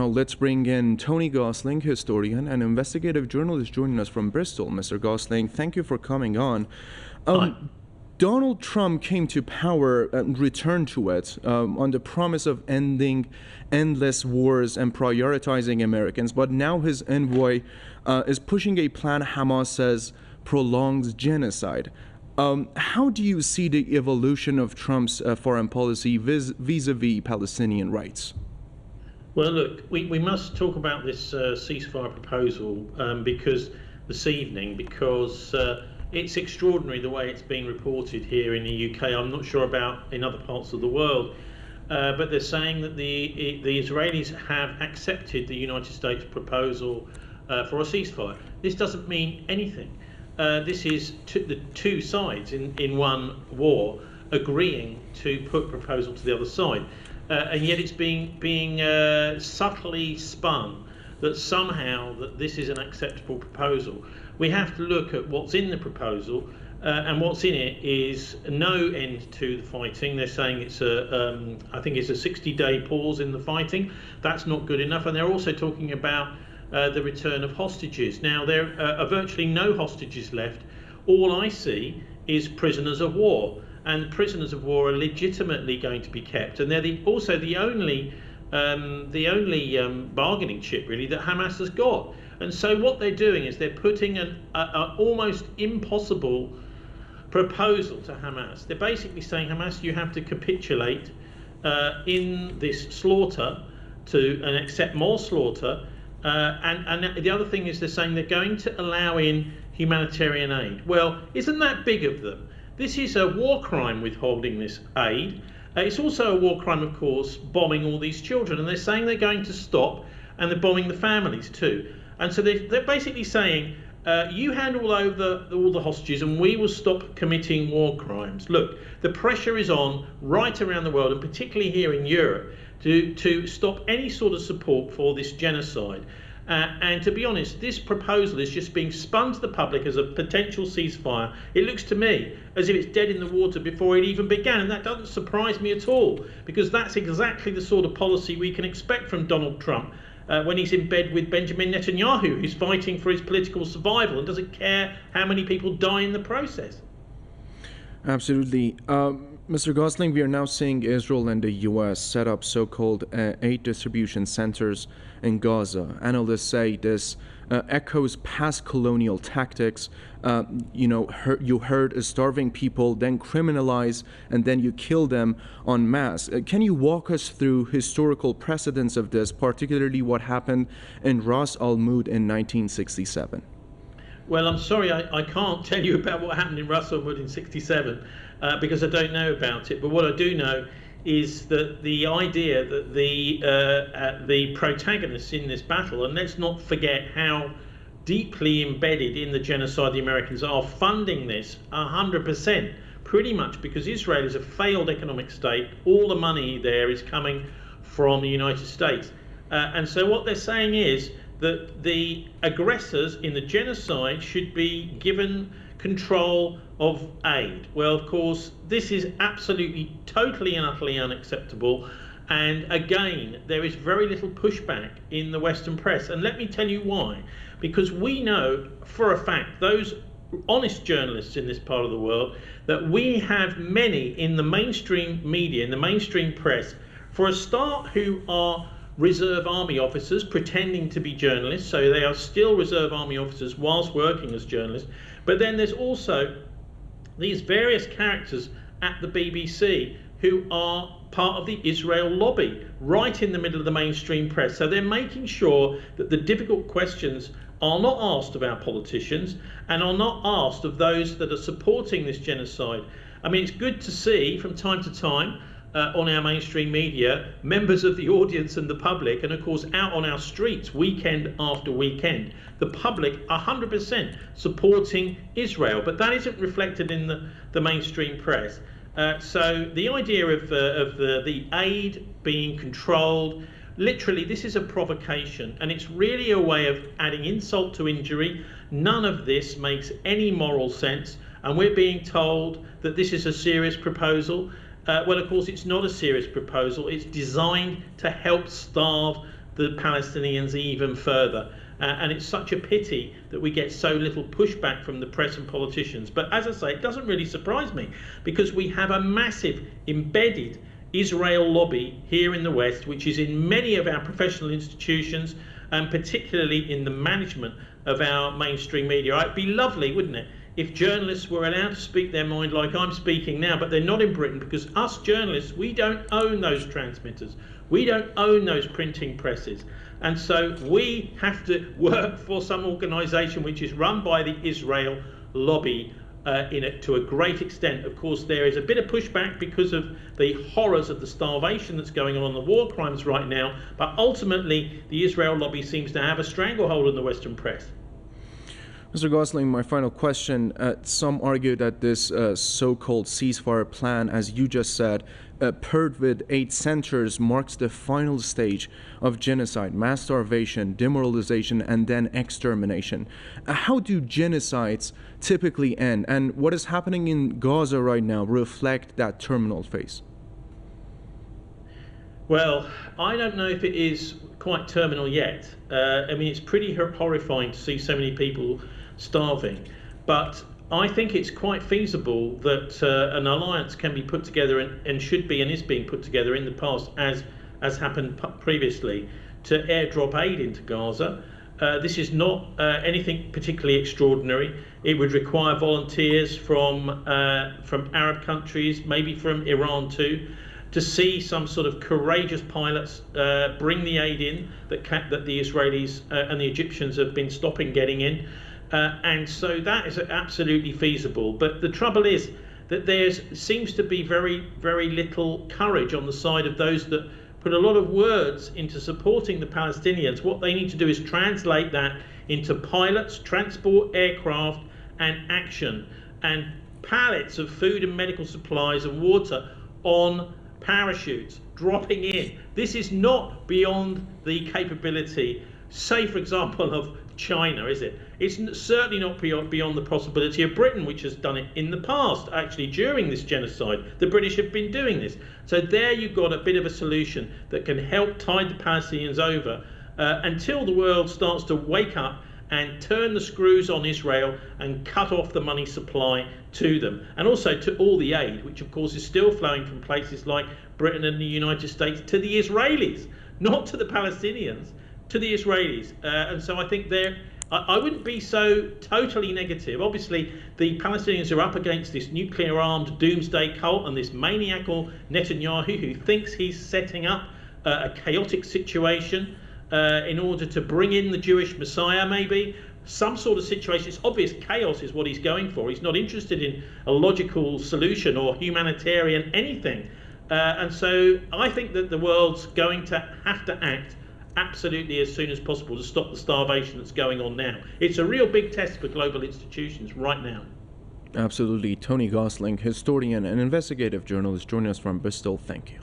let's bring in Tony Gosling, historian and investigative journalist, joining us from Bristol. Mr. Gosling, thank you for coming on. Donald Trump came to power and returned to it on the promise of ending endless wars and prioritizing Americans. But now his envoy is pushing a plan Hamas says prolongs genocide. How do you see the evolution of Trump's foreign policy vis-a-vis Palestinian rights? Well, look, we must talk about this ceasefire proposal because it's extraordinary the way it's being reported here in the UK. I'm not sure about in other parts of the world, but they're saying that the Israelis have accepted the United States proposal for a ceasefire. This doesn't mean anything. This is the two sides in one war agreeing to put proposal to the other side. And yet it's being subtly spun that somehow that this is an acceptable proposal. We have to look at what's in the proposal, and what's in it is no end to the fighting. They're saying it's I think it's a 60-day pause in the fighting. That's not good enough. And they're also talking about the return of hostages. Now, there are virtually no hostages left. All I see is prisoners of war. And prisoners of war are legitimately going to be kept, and they're also the only bargaining chip really that Hamas has got. And so what they're doing is they're putting an almost impossible proposal to Hamas. They're basically saying, Hamas, you have to capitulate in this slaughter and accept more slaughter. And the other thing is they're saying they're going to allow in humanitarian aid. Well, isn't that big of them? This is a war crime withholding this aid. It's also a war crime, of course, bombing all these children. And they're saying they're going to stop, and they're bombing the families too. And so they're basically saying, you hand all the hostages and we will stop committing war crimes. Look, the pressure is on right around the world, and particularly here in Europe, to stop any sort of support for this genocide. And to be honest, this proposal is just being spun to the public as a potential ceasefire. It looks to me as if it's dead in the water before it even began, and that doesn't surprise me at all, because that's exactly the sort of policy we can expect from Donald Trump when he's in bed with Benjamin Netanyahu, who's fighting for his political survival and doesn't care how many people die in the process. Absolutely. Mr. Gosling, we are now seeing Israel and the U.S. set up so-called aid distribution centers in Gaza. Analysts say this echoes past colonial tactics. You herd starving people, then criminalize, and then you kill them en masse. Can you walk us through historical precedents of this, particularly what happened in Ras al-Mud in 1967? Well, I'm sorry, I can't tell you about what happened in Ras al-Mud in '67 because I don't know about it. But what I do know is that the idea that the protagonists in this battle, and let's not forget how deeply embedded in the genocide the Americans are, funding this 100%, pretty much because Israel is a failed economic state. All the money there is coming from the United States. And so what they're saying is that the aggressors in the genocide should be given control of aid. Well, of course, this is absolutely, totally and utterly unacceptable. And again, there is very little pushback in the Western press. And let me tell you why. Because we know for a fact, those honest journalists in this part of the world, that we have many in the mainstream media, in the mainstream press, for a start, who are reserve army officers pretending to be journalists, so they are still reserve army officers whilst working as journalists. But then there's also these various characters at the BBC who are part of the Israel lobby, right in the middle of the mainstream press. So they're making sure that the difficult questions are not asked of our politicians and are not asked of those that are supporting this genocide. I mean, it's good to see from time to time on our mainstream media, members of the audience and the public, and of course out on our streets weekend after weekend, the public 100% supporting Israel, but that isn't reflected in the mainstream press. So the idea of the aid being controlled, literally this is a provocation, and it's really a way of adding insult to injury. None of this makes any moral sense, and we're being told that this is a serious proposal. Well, of course, it's not a serious proposal. It's designed to help starve the Palestinians even further. And it's such a pity that we get so little pushback from the press and politicians. But as I say, it doesn't really surprise me, because we have a massive embedded Israel lobby here in the West, which is in many of our professional institutions, and particularly in the management of our mainstream media. It'd be lovely, wouldn't it, if journalists were allowed to speak their mind like I'm speaking now, but they're not in Britain, because us journalists, we don't own those transmitters. We don't own those printing presses. And so we have to work for some organisation which is run by the Israel lobby to a great extent. Of course, there is a bit of pushback because of the horrors of the starvation that's going on, the war crimes right now, but ultimately the Israel lobby seems to have a stranglehold on the Western press. Mr. Gosling, my final question. Some argue that this so-called ceasefire plan, as you just said, paired with 8 centers, marks the final stage of genocide, mass starvation, demoralization, and then extermination. How do genocides typically end? And what is happening in Gaza right now reflect that terminal phase? Well, I don't know if it is quite terminal yet. I mean, it's pretty horrifying to see so many people starving, but I think it's quite feasible that an alliance can be put together and should be and is being put together in the past, as happened previously, to airdrop aid into Gaza. This is not anything particularly extraordinary. It would require volunteers from Arab countries, maybe from Iran too, to see some sort of courageous pilots bring the aid in that the Israelis and the Egyptians have been stopping getting in. And so that is absolutely feasible. But the trouble is that there seems to be very, very little courage on the side of those that put a lot of words into supporting the Palestinians. What they need to do is translate that into pilots, transport aircraft, and action, and pallets of food and medical supplies and water on parachutes dropping in. This is not beyond the capability, say for example, of China, is it? It's certainly not beyond the possibility of Britain, which has done it in the past. Actually, during this genocide, the British have been doing this. So there you've got a bit of a solution that can help tide the Palestinians over until the world starts to wake up and turn the screws on Israel and cut off the money supply to them, and also to all the aid, which of course is still flowing from places like Britain and the United States to the Israelis, not to the Palestinians, to the Israelis. And so I think I wouldn't be so totally negative. Obviously, the Palestinians are up against this nuclear-armed doomsday cult and this maniacal Netanyahu who thinks he's setting up a chaotic situation in order to bring in the Jewish Messiah, maybe. Some sort of situation. It's obvious chaos is what he's going for. He's not interested in a logical solution or humanitarian anything. And so I think that the world's going to have to act absolutely as soon as possible to stop the starvation that's going on now. It's a real big test for global institutions right now. Absolutely. Tony Gosling, historian and investigative journalist, joining us from Bristol. Thank you.